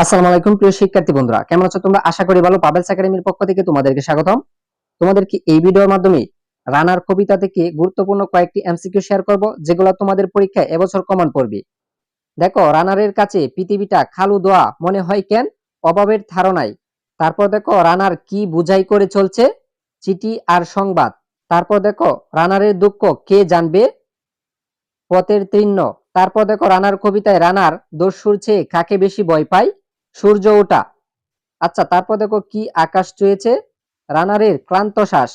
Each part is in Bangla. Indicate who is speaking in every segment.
Speaker 1: আসসালামু আলাইকুম প্রিয় শিক্ষার্থী বন্ধুরা, কেমন আছো তোমরা? আশা করি ভালো। পাবেলস একাডেমির পক্ষ থেকে তোমাদেরকে স্বাগতম। তোমাদেরকে এই ভিডিওর মাধ্যমে রানার কবিতা থেকে গুরুত্বপূর্ণ কয়েকটি এমসিকিউ শেয়ার করব, যেগুলো তোমাদের পরীক্ষায় এবছর কমন পড়বে। দেখো, রানারের কাছে পৃথিবীটা খালু দোয়া মনে হয় কেন? অভাবের ধারণায়। তারপর দেখো, রানার কি বুঝাই করে চলছে? চিঠি আর সংবাদ। তারপর দেখো, রানারের দুঃখ কে জানবে? পথের তৃণ্য। তারপর দেখো, রানার কবিতায় রানার দস্যুর চেয়ে কাকে বেশি ভয় পায়? সূর্য ওঠা। আচ্ছা, তারপর দেখো, কি আকাশ ছুঁয়েছে? রানারের ক্লান্ত শ্বাস।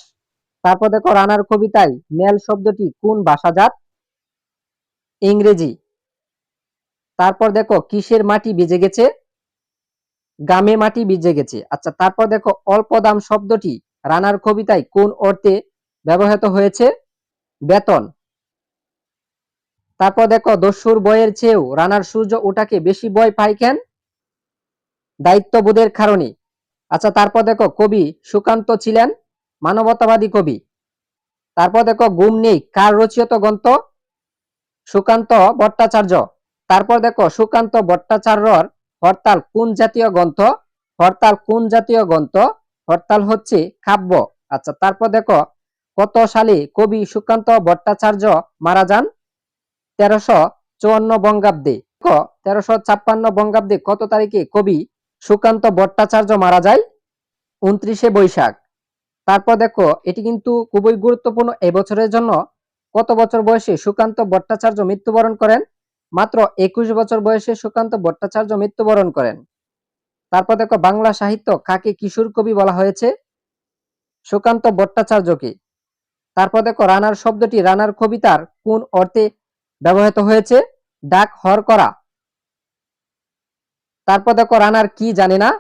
Speaker 1: তারপর দেখো, রানার কবিতায় মেল শব্দটি কোন ভাষাজাত? ইংরেজি। তারপর দেখো, কিসের মাটি ভিজে গেছে? গামে মাটি ভিজে গেছে। আচ্ছা, তারপর দেখো, অল্প দাম শব্দটি রানার কবিতায় কোন অর্থে ব্যবহৃত হয়েছে? বেতন। তারপর দেখো, দস্যুর বয়ের চেয়েও রানার সূর্য ওটাকে বেশি ভয় পায় কেন? দায়িত্ববোধের কারণে। আচ্ছা, তারপর দেখো, কবি সুকান্ত ছিলেন মানবতাবাদী কবি। তারপর দেখো, ঘুম নেই কার রচিত গ্রন্থ? সুকান্ত ভট্টাচার্য। তারপর দেখো, সুকান্ত ভট্টাচার্যর হরতাল কোন জাতীয় গ্রন্থ? হরতাল কোন জাতীয় গ্রন্থ? হরতাল হচ্ছে কাব্য। আচ্ছা, তারপর দেখো, কত সালে কবি সুকান্ত ভট্টাচার্য মারা যান? 1354 বঙ্গাব্দে। 1356 বঙ্গাব্দে কত তারিখে কবি সুকান্ত ভট্টাচার্য মারা যায়? 29শে বৈশাখ। তারপর দেখো, এটি কিন্তু খুবই গুরুত্বপূর্ণ। এবছরের জন্য কত বছর বয়সে সুকান্ত ভট্টাচার্য মৃত্যুবরণ করেন? মাত্র 21 বছর বয়সে সুকান্ত ভট্টাচার্য মৃত্যুবরণ করেন। তারপর দেখো, বাংলা সাহিত্য কাকে কিশোর কবি বলা হয়েছে? সুকান্ত ভট্টাচার্যকে। তারপর দেখো, রানার শব্দটি রানার কবিতার কোন অর্থে ব্যবহৃত হয়েছে? ডাক হর করা। তারপর দেখো, রানার কি জানে না?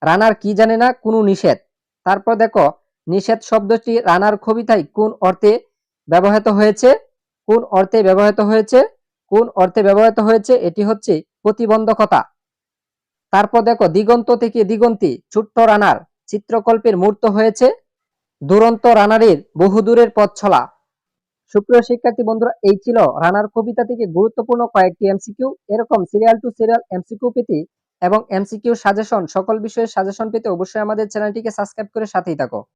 Speaker 1: রানার কি জানে না? কোনো নিষেধ। তারপর দেখো, নিষেধ শব্দটি রানার কবিতায় কোন অর্থে ব্যবহৃত হয়েছে? কোন অর্থে ব্যবহৃত হয়েছে? কোন অর্থে ব্যবহৃত হয়েছে? এটি হচ্ছে প্রতিবন্ধকতা। তারপর দেখো, দিগন্ত থেকে দিগন্তে ছোট্ট রানার চিত্রকল্পের মূর্ত হয়েছে। দুরন্ত রানারের বহুদূরের পথ চলা। সুপ্রিয় শিক্ষার্থী বন্ধুরা, এই ছিল রানার কবিতা থেকে গুরুত্বপূর্ণ কয়েকটি এমসিকিউ। এরকম সিরিয়াল টু সিরিয়াল এমসিকিউ পেতে এবং এমসিকিউ সাজেশন, সকল বিষয়ের সাজেশন পেতে অবশ্যই আমাদের চ্যানেলটিকে সাবস্ক্রাইব করে সাথেই থাকো।